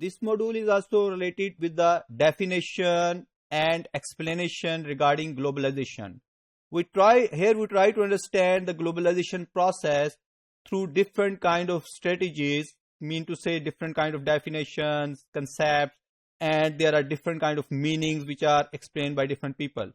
This module is also related with the definition and explanation regarding globalization. We try to understand the globalization process through different kind of strategies, mean to say different kind of definitions, concepts, and there are different kind of meanings which are explained by different people.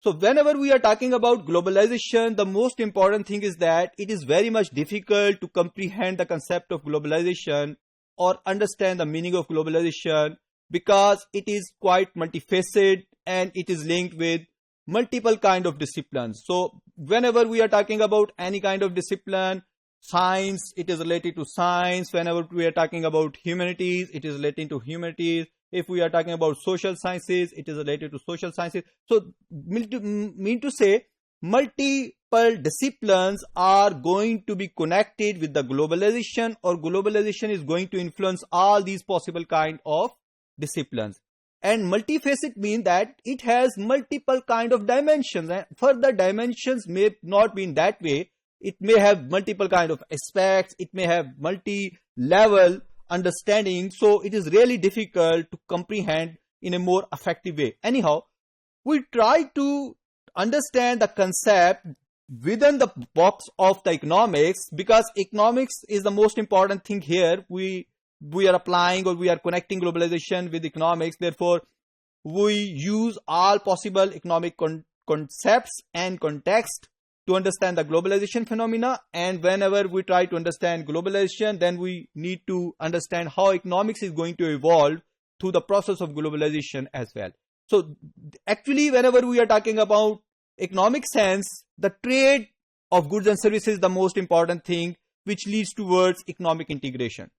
So whenever we are talking about globalization, the most important thing is that it is very much difficult to comprehend the concept of globalization or understand the meaning of globalization, because it is quite multifaceted and it is linked with multiple kind of disciplines. So whenever we are talking about any kind of discipline, science, it is related to science. Whenever we are talking about humanities, it is related to humanities. If we are talking about social sciences, it is related to social sciences. So mean to say multiple disciplines are going to be connected with the globalization, or globalization is going to influence all these possible kind of disciplines. And multifaceted means that it has multiple kind of dimensions, and further dimensions may not be in that way. It may have multiple kind of aspects, it may have multi-level understanding, so it is really difficult to comprehend in a more effective way. Anyhow, we try to understand the concept within the box of the economics, because economics is the most important thing here. We are applying, or we are connecting globalization with economics. Therefore, we use all possible economic concepts and context to understand the globalization phenomena. And whenever we try to understand globalization, then we need to understand how economics is going to evolve through the process of globalization as well. So actually, whenever we are talking about economic sense, the trade of goods and services is the most important thing, which leads towards economic integration.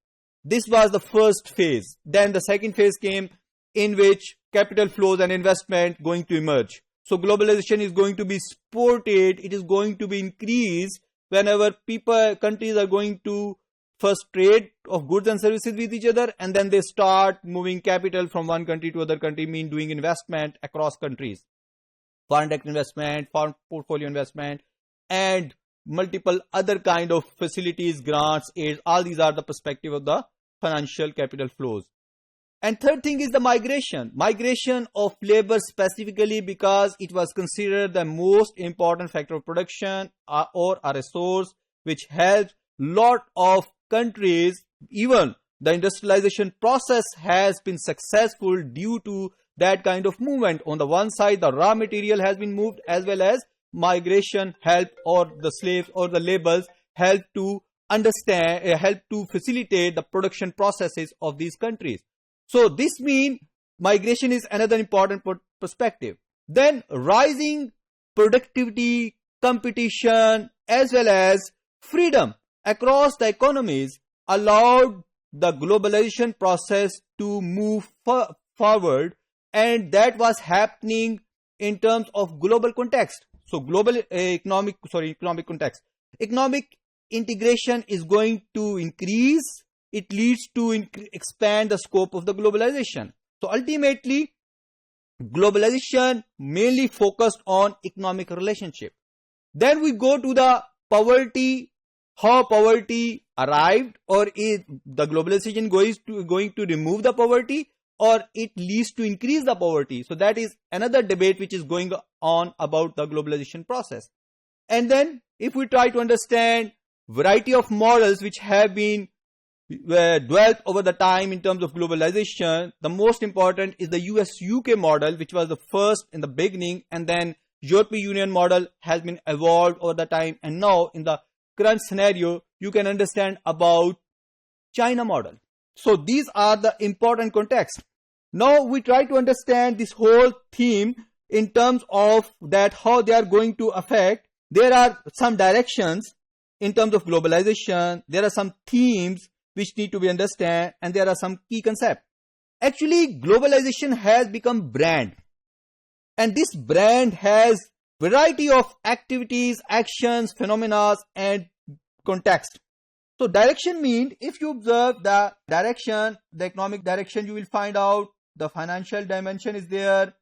This was the first phase. Then the second phase came, in which capital flows and investment going to emerge. So globalization is going to be supported, it is going to be increased whenever countries are going to first trade of goods and services with each other, and then they start moving capital from one country to other country, mean doing investment across countries. Foreign direct investment, foreign portfolio investment, and multiple other kind of facilities, grants, aids. All these are the perspective of the financial capital flows. And third thing is the migration of labor, specifically because it was considered the most important factor of production, or a resource which helps lot of countries. Even the industrialization process has been successful due to that kind of movement. On the one side, the raw material has been moved, as well as migration help, or the slaves or the laborers help to facilitate the production processes of these countries. So this means migration is another important perspective. Then rising productivity, competition, as well as freedom across the economies allowed the globalization process to move forward, and that was happening in terms of global context. So economic context. Economic integration is going to increase. It leads to expand the scope of the globalization. So ultimately, globalization mainly focused on economic relationship. Then we go to the poverty, how poverty arrived, or is the globalization going to remove the poverty, or it leads to increase the poverty. So that is another debate which is going on about the globalization process. And then if we try to understand variety of models which have been developed over the time in terms of globalization, the most important is the US-UK model, which was the first in the beginning, and then European Union model has been evolved over the time, and now in the current scenario you can understand about China model. So these are the important contexts. Now we try to understand this whole theme in terms of that how they are going to affect. There are some directions in terms of globalization, there are some themes which need to be understood, and there are some key concepts. Actually, globalization has become brand, and this brand has variety of activities, actions, phenomena, and context. So direction means, if you observe the direction, the economic direction, you will find out the financial dimension is there,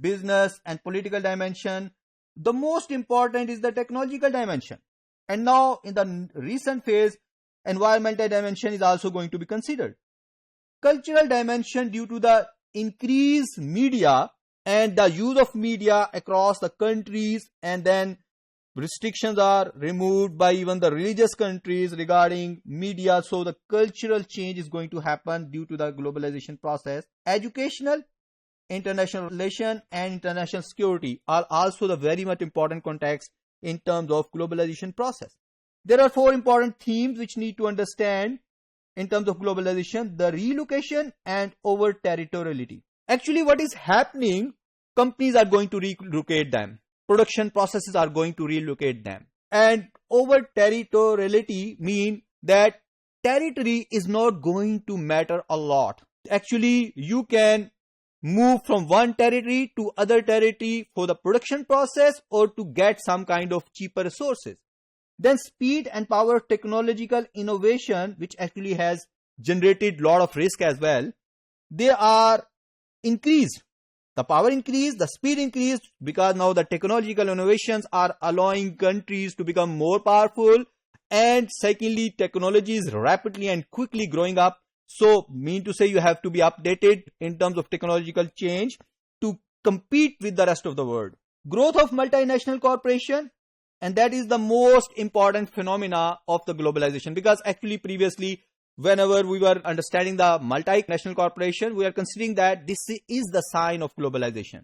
business and political dimension. The most important is the technological dimension. And now in the recent phase, environmental dimension is also going to be considered. Cultural dimension due to the increased media and the use of media across the countries, and then restrictions are removed by even the religious countries regarding media. So the cultural change is going to happen due to the globalization process. Educational, international relation and international security are also the very much important context in terms of globalization process. There are four important themes which need to understand in terms of globalization: the relocation and over territoriality. Actually, what is happening, companies are going to relocate them, production processes are going to relocate them, and over territoriality mean that territory is not going to matter a lot. Actually, you can move from one territory to other territory for the production process or to get some kind of cheaper resources. Then speed and power, technological innovation, which actually has generated lot of risk as well, they are increased. The power increased, the speed increased, because now the technological innovations are allowing countries to become more powerful. And secondly, technology is rapidly and quickly growing up. So, mean to say, you have to be updated in terms of technological change to compete with the rest of the world. Growth of multinational corporation, and that is the most important phenomena of the globalization, because actually previously, whenever we were understanding the multinational corporation, we are considering that this is the sign of globalization.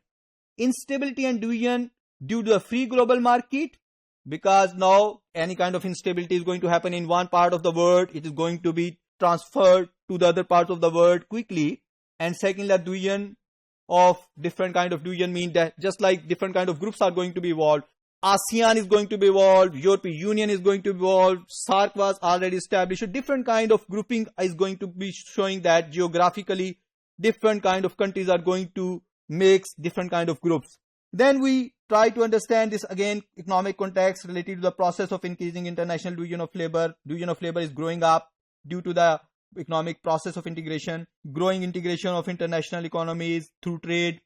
Instability and division due to the free global market, because now any kind of instability is going to happen in one part of the world, it is going to be transferred to the other parts of the world quickly. And secondly, the division of different kind of division mean that just like different kind of groups are going to be evolved, ASEAN is going to be evolved, European Union is going to be evolved, SAARC was already established. A different kind of grouping is going to be showing that geographically different kind of countries are going to mix different kind of groups. Then we try to understand this again, economic context related to the process of increasing international division of labor. Division of labor is growing up due to the economic process of integration, growing integration of international economies through trade,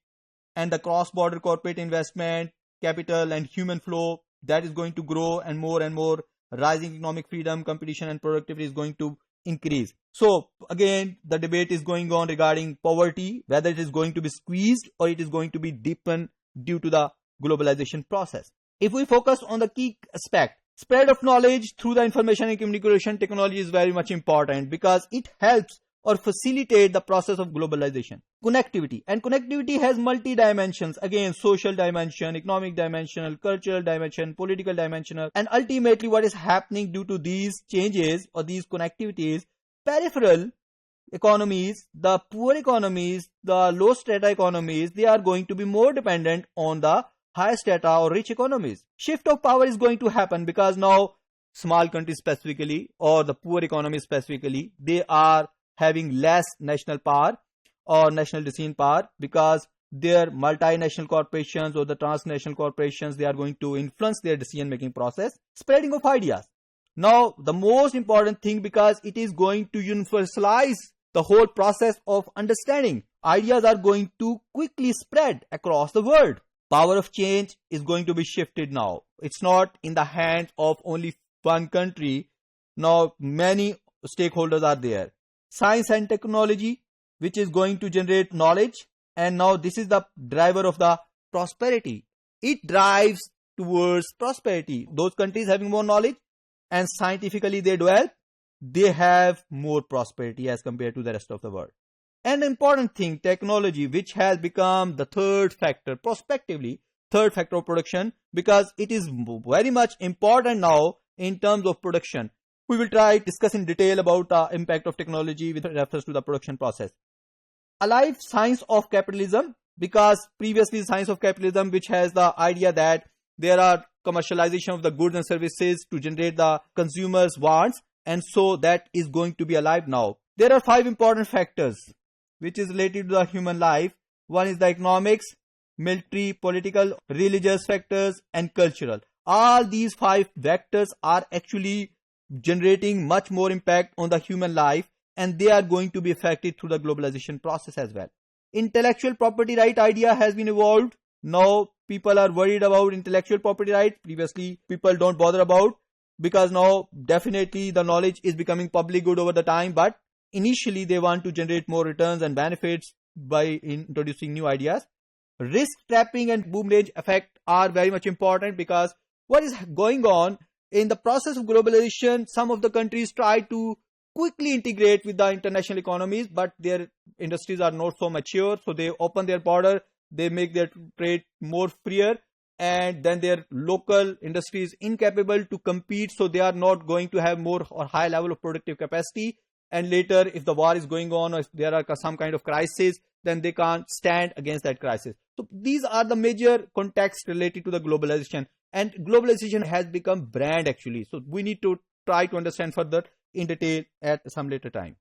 and the cross-border corporate investment, capital and human flow, that is going to grow, and more rising economic freedom, competition and productivity is going to increase. So again, the debate is going on regarding poverty, whether it is going to be squeezed or it is going to be deepened due to the globalization process. If we focus on the key aspect, spread of knowledge through the information and communication technology is very much important, because it helps or facilitate the process of globalization. Connectivity, and connectivity has multi dimensions, again social dimension, economic dimensional, cultural dimension, political dimensional, and ultimately what is happening due to these changes or these connectivities, peripheral economies, the poor economies, the low strata economies, they are going to be more dependent on the high strata or rich economies. Shift of power is going to happen, because now small countries specifically or the poor economies specifically, they are having less national power or national decision power, because their multinational corporations or the transnational corporations, they are going to influence their decision making process. Spreading of ideas, now the most important thing, because it is going to universalize the whole process of understanding. Ideas are going to quickly spread across the world. Power of change is going to be shifted now. It's not in the hands of only one country. Now many stakeholders are there. Science and technology, which is going to generate knowledge, and now this is the driver of the prosperity. It drives towards prosperity. Those countries having more knowledge and scientifically they develop, they have more prosperity as compared to the rest of the world. An important thing, technology, which has become the third factor, prospectively third factor of production, because it is very much important now in terms of production. We will try to discuss in detail about the impact of technology with reference to the production process. Alive science of capitalism, because previously science of capitalism, which has the idea that there are commercialization of the goods and services to generate the consumers' wants, and so that is going to be alive now. There are 5 important factors which is related to the human life. One is the economics, military, political, religious factors, and cultural. All these 5 vectors are actually generating much more impact on the human life, and they are going to be affected through the globalization process as well. Intellectual property right idea has been evolved. Now people are worried about intellectual property rights. Previously people don't bother about, because now definitely the knowledge is becoming public good over the time, but initially they want to generate more returns and benefits by introducing new ideas. Risk trapping and boom range effect are very much important, because what is going on in the process of globalization, some of the countries try to quickly integrate with the international economies, but their industries are not so mature, so they open their border, they make their trade more freer, and then their local industry is incapable to compete, so they are not going to have more or high level of productive capacity. And later, if the war is going on or if there are some kind of crisis, then they can't stand against that crisis. So these are the major contexts related to the globalization, and globalization has become brand actually. So we need to try to understand further in detail at some later time.